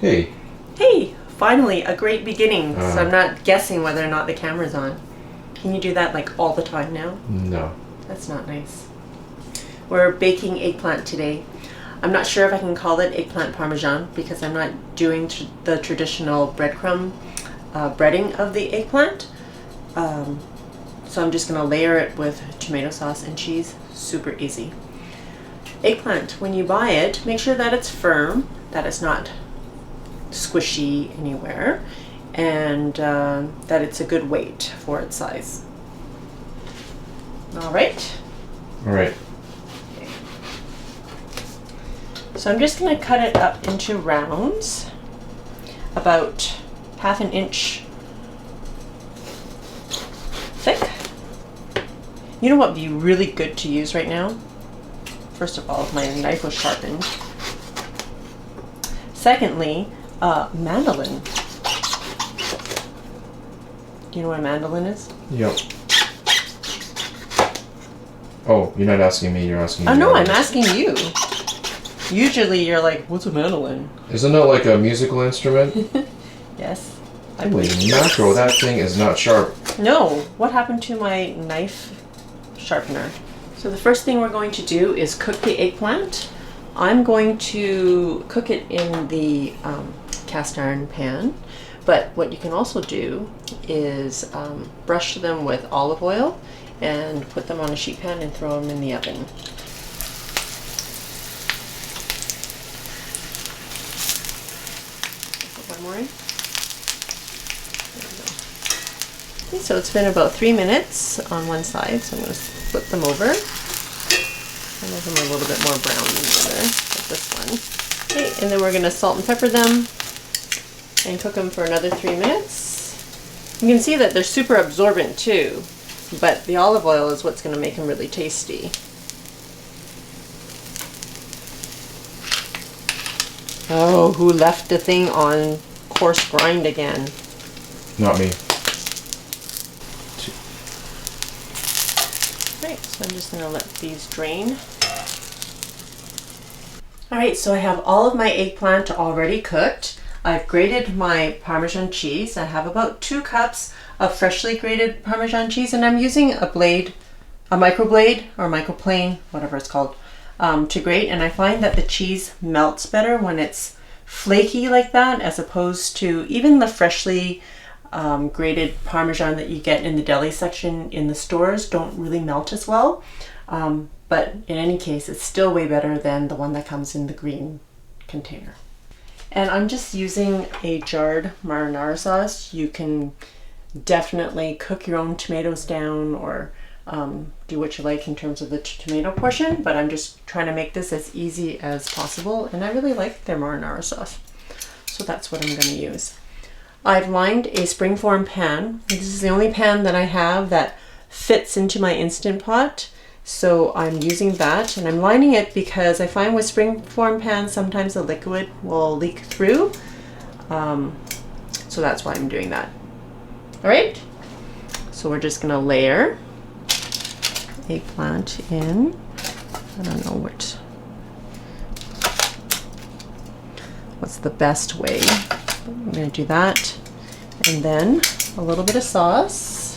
Hey. Hey, finally a great beginning. So I'm not guessing whether or not the camera's on. Can you do that like all the time now? No. That's not nice. We're baking eggplant today. I'm not sure if I can call it eggplant parmesan because I'm not doing the traditional breadcrumb breading of the eggplant. So I'm just going to layer it with tomato sauce and cheese. Super easy. Eggplant, when you buy it, make sure that it's firm, that it's not squishy anywhere, and that it's a good weight for its size. All right. All right. Okay. So I'm just going to cut it up into rounds, about 1/2 inch thick. You know what would be really good to use right now? First of all, my knife was sharpened. Secondly, mandolin. Do you know what a mandolin is? Yep. Oh, you're not asking me, you're asking me. Oh no, I'm asking you. Usually you're like, what's a mandolin? Isn't it like a musical instrument? Yes. Holy mackerel, that thing is not sharp. No, what happened to my knife sharpener? So the first thing we're going to do is cook the eggplant. I'm going to cook it in the cast iron pan, but what you can also do is brush them with olive oil and put them on a sheet pan and throw them in the oven. Put one more in. There we go. Okay, so it's been about 3 minutes on one side, so I'm going to flip them over. Some of them are a little bit more brown than the other, like this one. Okay, and then we're going to salt and pepper them and cook them for another 3 minutes. You can see that they're super absorbent too, but the olive oil is what's going to make them really tasty. Oh, who left the thing on coarse grind again? Not me. Right, so I'm just going to let these drain. Alright, so I have all of my eggplant already cooked. I've grated my Parmesan cheese. I have about 2 cups of freshly grated Parmesan cheese, and I'm using a blade, a microblade or microplane, whatever it's called, to grate. And I find that the cheese melts better when it's flaky like that, as opposed to even the freshly grated Parmesan that you get in the deli section in the stores don't really melt as well. But in any case, it's still way better than the one that comes in the green container. And I'm just using a jarred marinara sauce. You can definitely cook your own tomatoes down or do what you like in terms of the tomato portion, but I'm just trying to make this as easy as possible, and I really like their marinara sauce. So that's what I'm going to use. I've lined a springform pan. This is the only pan that I have that fits into my Instant Pot. So I'm using that, and I'm lining it because I find with springform pans sometimes the liquid will leak through. So that's why I'm doing that. All right, so we're just gonna layer eggplant in. I don't know what's the best way. I'm gonna do that, and then a little bit of sauce.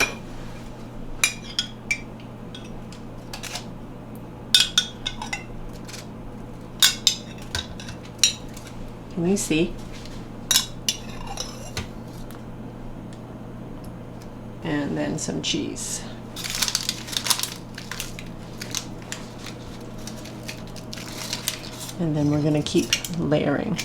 Can you see? And then some cheese. And then we're going to keep layering.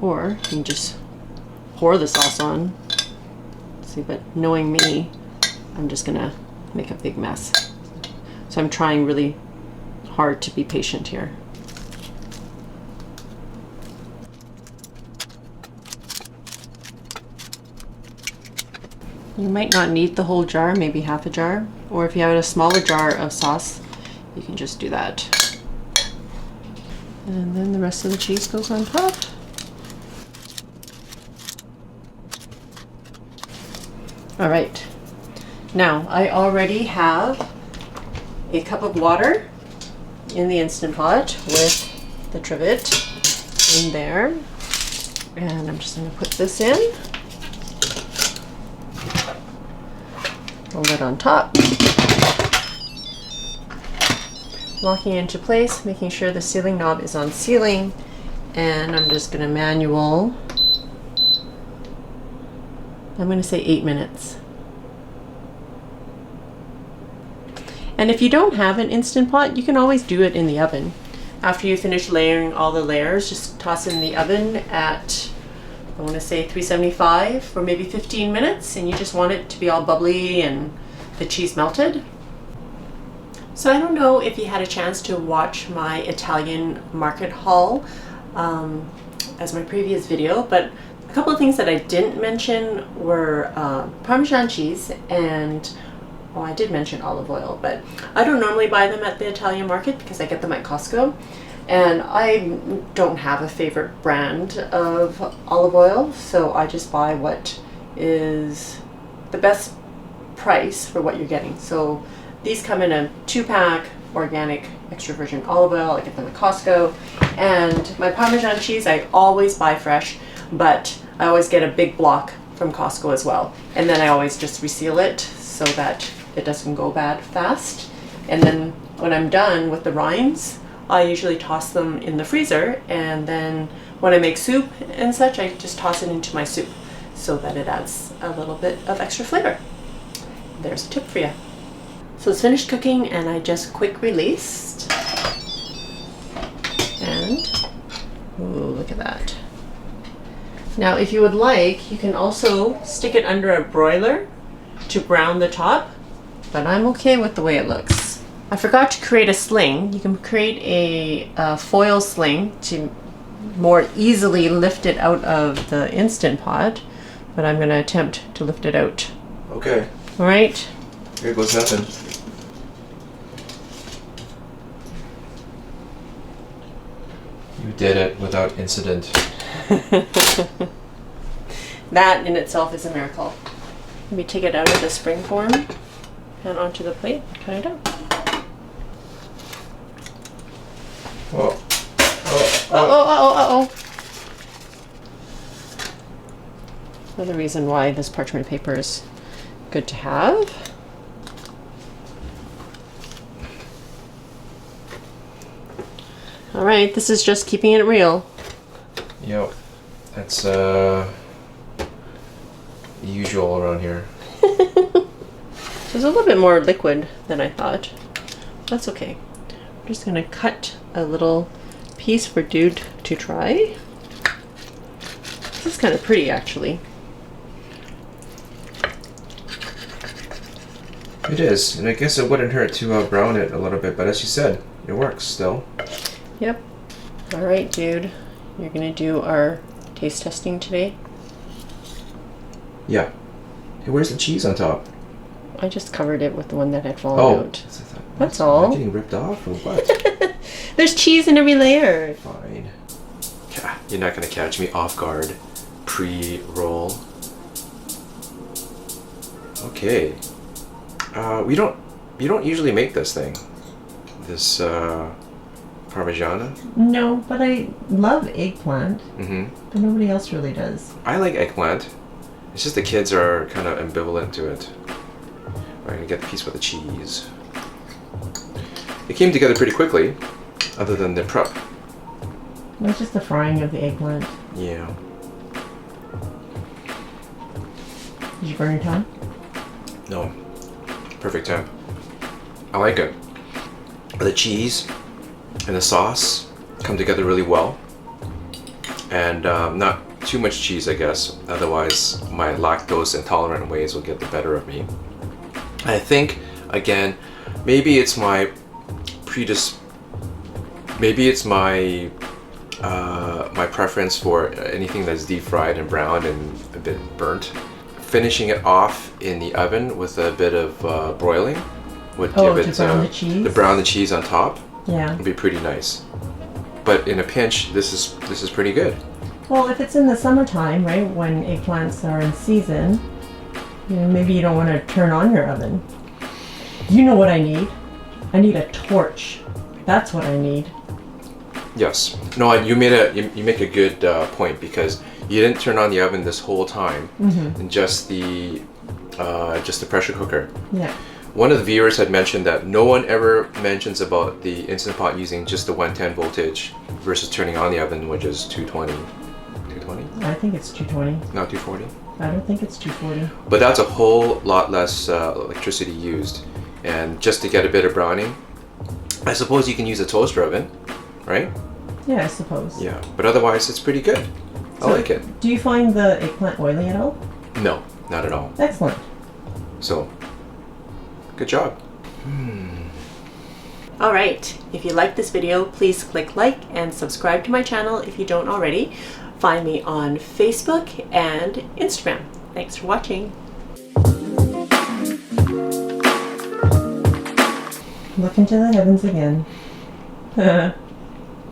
Or you can just pour the sauce on. See, but knowing me, I'm just gonna make a big mess. So I'm trying really hard to be patient here. You might not need the whole jar, maybe half a jar. Or if you have a smaller jar of sauce, you can just do that. And then the rest of the cheese goes on top. All right. Now, I already have a cup of water in the Instant Pot with the trivet in there. And I'm just going to put this in. Hold it on top. Locking it into place, making sure the sealing knob is on sealing. And I'm just going to manual. I'm going to say 8 minutes. And if you don't have an Instant Pot, you can always do it in the oven. After you finish layering all the layers, just toss it in the oven at, I want to say 375 for maybe 15 minutes, and you just want it to be all bubbly and the cheese melted. So I don't know if you had a chance to watch my Italian market haul as my previous video, but a couple of things that I didn't mention were Parmesan cheese and, well, I did mention olive oil, but I don't normally buy them at the Italian market because I get them at Costco. And I don't have a favorite brand of olive oil, so I just buy what is the best price for what you're getting. So these come in a 2-pack organic extra virgin olive oil. I get them at Costco. And my Parmesan cheese, I always buy fresh, but I always get a big block from Costco as well. And then I always just reseal it so that it doesn't go bad fast. And then when I'm done with the rinds, I usually toss them in the freezer, and then when I make soup and such, I just toss it into my soup so that it adds a little bit of extra flavor. There's a tip for you. So it's finished cooking, and I just quick released. And, ooh, look at that. Now, if you would like, you can also stick it under a broiler to brown the top, but I'm okay with the way it looks. I forgot to create a sling. You can create a foil sling to more easily lift it out of the Instant Pot, but I'm going to attempt to lift it out. Okay. All right. Here goes nothing. You did it without incident. That in itself is a miracle. Let me take it out of the spring form and onto the plate. Cut it out. Oh. Oh. Another reason why this parchment paper is good to have. All right, this is just keeping it real. Yep. That's usual around here. So it's a little bit more liquid than I thought. That's okay. I'm just gonna cut a little piece for Dude to try. This is kind of pretty, actually. It is, and I guess it wouldn't hurt to brown it a little bit, but as you said, it works still. Yep. All right, Dude. You're gonna do our taste testing today. Yeah. Hey, where's the cheese on top? I just covered it with the one that had fallen out. That's all. Am I getting ripped off or what? There's cheese in every layer. Fine. Yeah, you're not gonna catch me off guard. Pre-roll. Okay. You don't usually make this thing. This Parmigiana. No, but I love eggplant. Mm-hmm. But nobody else really does. I like eggplant. It's just the kids are kind of ambivalent to it. I'm gonna get the piece with the cheese. It came together pretty quickly, other than the prep. It's just the frying of the eggplant. Yeah. Did you burn your tongue? No. Perfect temp. I like it. The cheese and the sauce come together really well. And not too much cheese, I guess. Otherwise, my lactose intolerant ways will get the better of me. I think, again, maybe it's my my preference for anything that's deep fried and browned and a bit burnt. Finishing it off in the oven with a bit of broiling would give it to brown the cheese? to brown the cheese on top. Yeah. Would be pretty nice. but in a pinch, this is pretty good. Well, if it's in the summertime, right, when eggplants are in season, you know, maybe you don't want to turn on your oven. You know what I need? I need a torch. That's what I need. Yes. No, you make a good point, because you didn't turn on the oven this whole time, and just the pressure cooker. Yeah. One of the viewers had mentioned that no one ever mentions about the Instant Pot using just the 110 voltage versus turning on the oven, which is 220. 220? I think it's 220. Not 240? I don't think it's 240. But that's a whole lot less electricity used. And just to get a bit of browning, I suppose you can use a toaster oven, right? Yeah, I suppose. Yeah, but otherwise it's pretty good. I like it. Do you find the eggplant oily at all? No, not at all. Excellent. So, good job. All right, if you like this video, please click like and subscribe to my channel if you don't already. Find me on Facebook and Instagram. Thanks for watching. Look into the heavens again.